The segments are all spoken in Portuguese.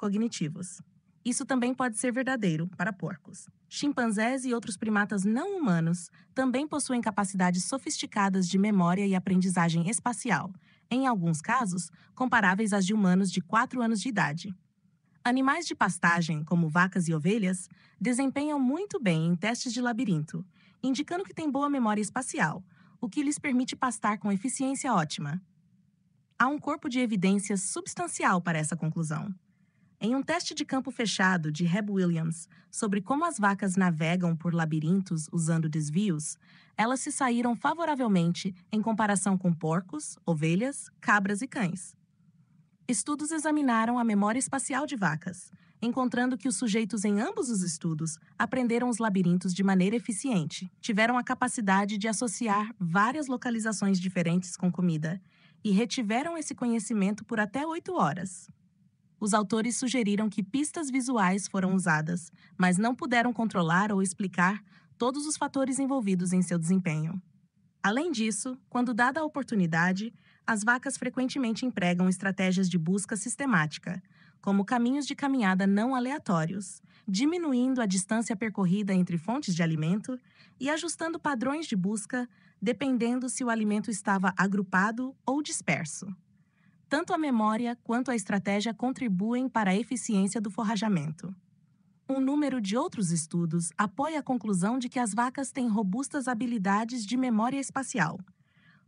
cognitivos. Isso também pode ser verdadeiro para porcos. Chimpanzés e outros primatas não humanos também possuem capacidades sofisticadas de memória e aprendizagem espacial, em alguns casos, comparáveis às de humanos de 4 anos de idade. Animais de pastagem, como vacas e ovelhas, desempenham muito bem em testes de labirinto, indicando que têm boa memória espacial, o que lhes permite pastar com eficiência ótima. Há um corpo de evidências substancial para essa conclusão. Em um teste de campo fechado de Hebb Williams sobre como as vacas navegam por labirintos usando desvios, elas se saíram favoravelmente em comparação com porcos, ovelhas, cabras e cães. Estudos examinaram a memória espacial de vacas, encontrando que os sujeitos em ambos os estudos aprenderam os labirintos de maneira eficiente, tiveram a capacidade de associar várias localizações diferentes com comida e retiveram esse conhecimento por até 8 horas. Os autores sugeriram que pistas visuais foram usadas, mas não puderam controlar ou explicar todos os fatores envolvidos em seu desempenho. Além disso, quando dada a oportunidade, as vacas frequentemente empregam estratégias de busca sistemática, como caminhos de caminhada não aleatórios, diminuindo a distância percorrida entre fontes de alimento e ajustando padrões de busca dependendo se o alimento estava agrupado ou disperso. Tanto a memória quanto a estratégia contribuem para a eficiência do forrajamento. Um número de outros estudos apoia a conclusão de que as vacas têm robustas habilidades de memória espacial.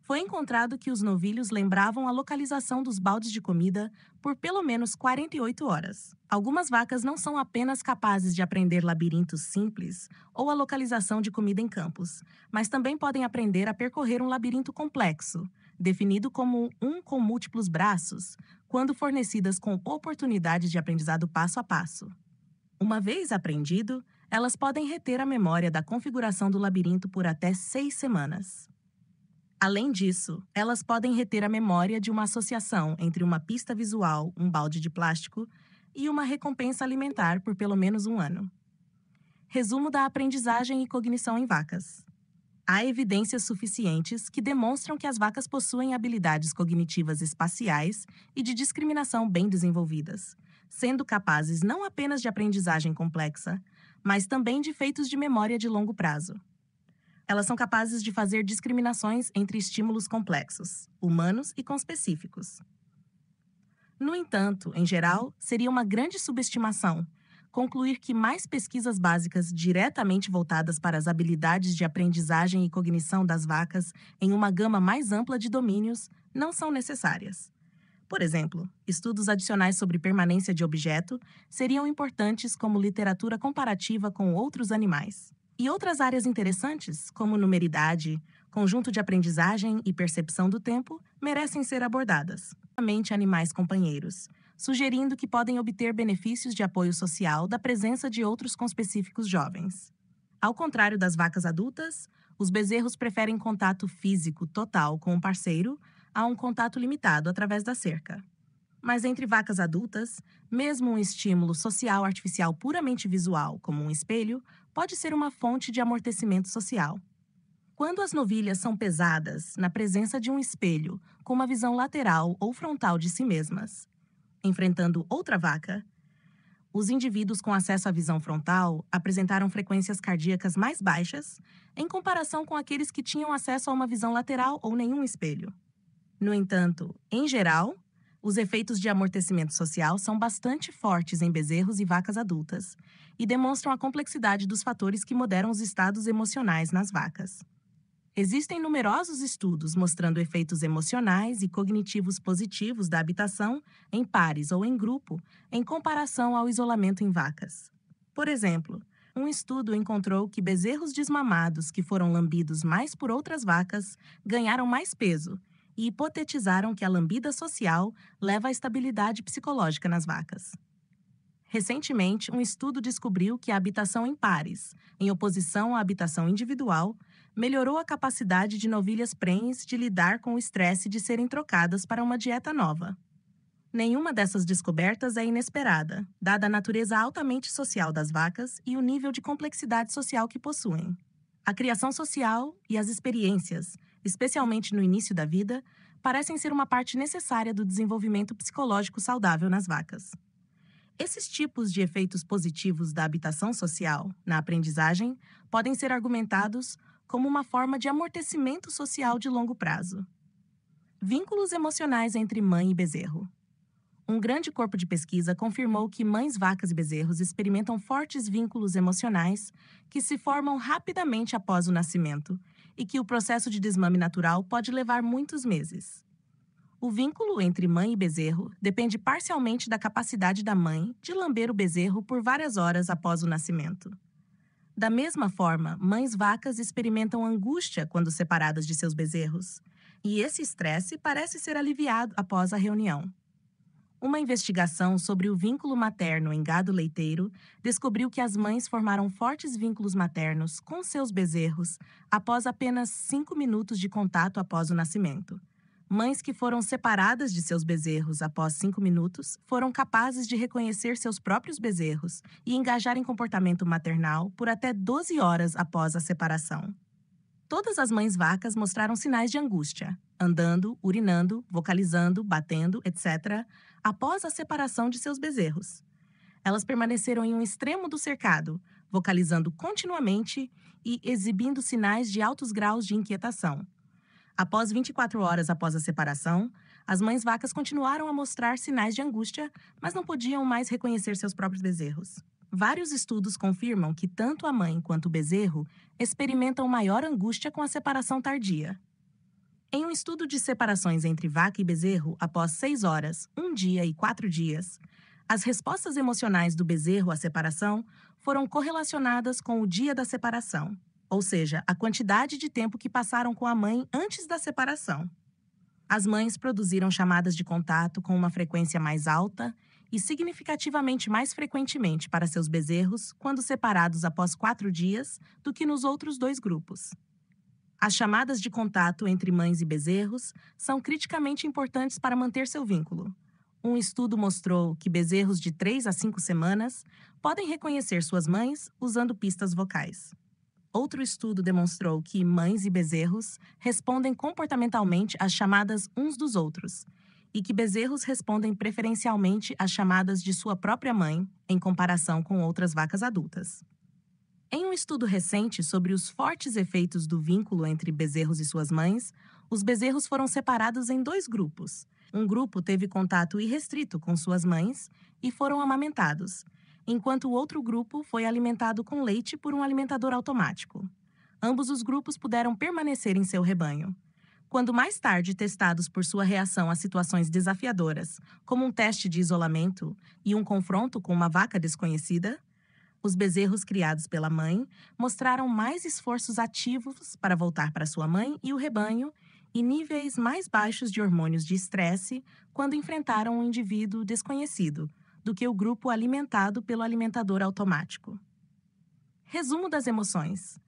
Foi encontrado que os novilhos lembravam a localização dos baldes de comida por pelo menos 48 horas. Algumas vacas não são apenas capazes de aprender labirintos simples ou a localização de comida em campos, mas também podem aprender a percorrer um labirinto complexo, definido como um com múltiplos braços, quando fornecidas com oportunidades de aprendizado passo a passo. Uma vez aprendido, elas podem reter a memória da configuração do labirinto por até 6 semanas. Além disso, elas podem reter a memória de uma associação entre uma pista visual, um balde de plástico, e uma recompensa alimentar por pelo menos 1 ano. Resumo da aprendizagem e cognição em vacas. Há evidências suficientes que demonstram que as vacas possuem habilidades cognitivas espaciais e de discriminação bem desenvolvidas, sendo capazes não apenas de aprendizagem complexa, mas também de feitos de memória de longo prazo. Elas são capazes de fazer discriminações entre estímulos complexos, humanos e conspecíficos. No entanto, em geral, seria uma grande subestimação concluir que mais pesquisas básicas diretamente voltadas para as habilidades de aprendizagem e cognição das vacas em uma gama mais ampla de domínios não são necessárias. Por exemplo, estudos adicionais sobre permanência de objeto seriam importantes como literatura comparativa com outros animais. E outras áreas interessantes, como numeridade, conjunto de aprendizagem e percepção do tempo, merecem ser abordadas, somente animais companheiros, sugerindo que podem obter benefícios de apoio social da presença de outros conspecíficos jovens. Ao contrário das vacas adultas, os bezerros preferem contato físico total com o parceiro a um contato limitado através da cerca. Mas entre vacas adultas, mesmo um estímulo social artificial puramente visual, como um espelho, pode ser uma fonte de amortecimento social. Quando as novilhas são pesadas na presença de um espelho com uma visão lateral ou frontal de si mesmas, enfrentando outra vaca, os indivíduos com acesso à visão frontal apresentaram frequências cardíacas mais baixas em comparação com aqueles que tinham acesso a uma visão lateral ou nenhum espelho. No entanto, em geral, os efeitos de amortecimento social são bastante fortes em bezerros e vacas adultas e demonstram a complexidade dos fatores que moderam os estados emocionais nas vacas. Existem numerosos estudos mostrando efeitos emocionais e cognitivos positivos da habitação em pares ou em grupo em comparação ao isolamento em vacas. Por exemplo, um estudo encontrou que bezerros desmamados que foram lambidos mais por outras vacas ganharam mais peso e hipotetizaram que a lambida social leva à estabilidade psicológica nas vacas. Recentemente, um estudo descobriu que a habitação em pares, em oposição à habitação individual, melhorou a capacidade de novilhas prenhes de lidar com o estresse de serem trocadas para uma dieta nova. Nenhuma dessas descobertas é inesperada, dada a natureza altamente social das vacas e o nível de complexidade social que possuem. A criação social e as experiências, especialmente no início da vida, parecem ser uma parte necessária do desenvolvimento psicológico saudável nas vacas. Esses tipos de efeitos positivos da habitação social na aprendizagem podem ser argumentados como uma forma de amortecimento social de longo prazo. Vínculos emocionais entre mãe e bezerro. Um grande corpo de pesquisa confirmou que mães vacas e bezerros experimentam fortes vínculos emocionais que se formam rapidamente após o nascimento e que o processo de desmame natural pode levar muitos meses. O vínculo entre mãe e bezerro depende parcialmente da capacidade da mãe de lamber o bezerro por várias horas após o nascimento. Da mesma forma, mães vacas experimentam angústia quando separadas de seus bezerros, e esse estresse parece ser aliviado após a reunião. Uma investigação sobre o vínculo materno em gado leiteiro descobriu que as mães formaram fortes vínculos maternos com seus bezerros após apenas 5 minutos de contato após o nascimento. Mães que foram separadas de seus bezerros após 5 minutos foram capazes de reconhecer seus próprios bezerros e engajar em comportamento maternal por até 12 horas após a separação. Todas as mães vacas mostraram sinais de angústia, andando, urinando, vocalizando, batendo, etc., após a separação de seus bezerros. Elas permaneceram em um extremo do cercado, vocalizando continuamente e exibindo sinais de altos graus de inquietação. Após 24 horas após a separação, as mães vacas continuaram a mostrar sinais de angústia, mas não podiam mais reconhecer seus próprios bezerros. Vários estudos confirmam que tanto a mãe quanto o bezerro experimentam maior angústia com a separação tardia. Em um estudo de separações entre vaca e bezerro após 6 horas, 1 dia e 4 dias, as respostas emocionais do bezerro à separação foram correlacionadas com o dia da separação, ou seja, a quantidade de tempo que passaram com a mãe antes da separação. As mães produziram chamadas de contato com uma frequência mais alta e significativamente mais frequentemente para seus bezerros quando separados após 4 dias do que nos outros 2 grupos. As chamadas de contato entre mães e bezerros são criticamente importantes para manter seu vínculo. Um estudo mostrou que bezerros de 3 a 5 semanas podem reconhecer suas mães usando pistas vocais. Outro estudo demonstrou que mães e bezerros respondem comportamentalmente às chamadas uns dos outros, e que bezerros respondem preferencialmente às chamadas de sua própria mãe, em comparação com outras vacas adultas. Em um estudo recente sobre os fortes efeitos do vínculo entre bezerros e suas mães, os bezerros foram separados em 2 grupos. Um grupo teve contato irrestrito com suas mães e foram amamentados, enquanto o outro grupo foi alimentado com leite por um alimentador automático. Ambos os grupos puderam permanecer em seu rebanho. Quando mais tarde testados por sua reação a situações desafiadoras, como um teste de isolamento e um confronto com uma vaca desconhecida, os bezerros criados pela mãe mostraram mais esforços ativos para voltar para sua mãe e o rebanho e níveis mais baixos de hormônios de estresse quando enfrentaram um indivíduo desconhecido, do que o grupo alimentado pelo alimentador automático. Resumo das emoções.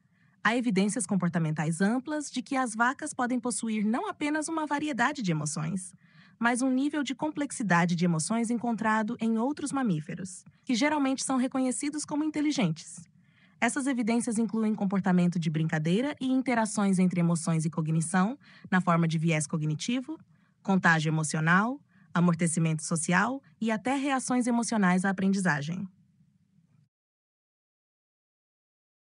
Há evidências comportamentais amplas de que as vacas podem possuir não apenas uma variedade de emoções, mas um nível de complexidade de emoções encontrado em outros mamíferos, que geralmente são reconhecidos como inteligentes. Essas evidências incluem comportamento de brincadeira e interações entre emoções e cognição, na forma de viés cognitivo, contágio emocional, amortecimento social e até reações emocionais à aprendizagem.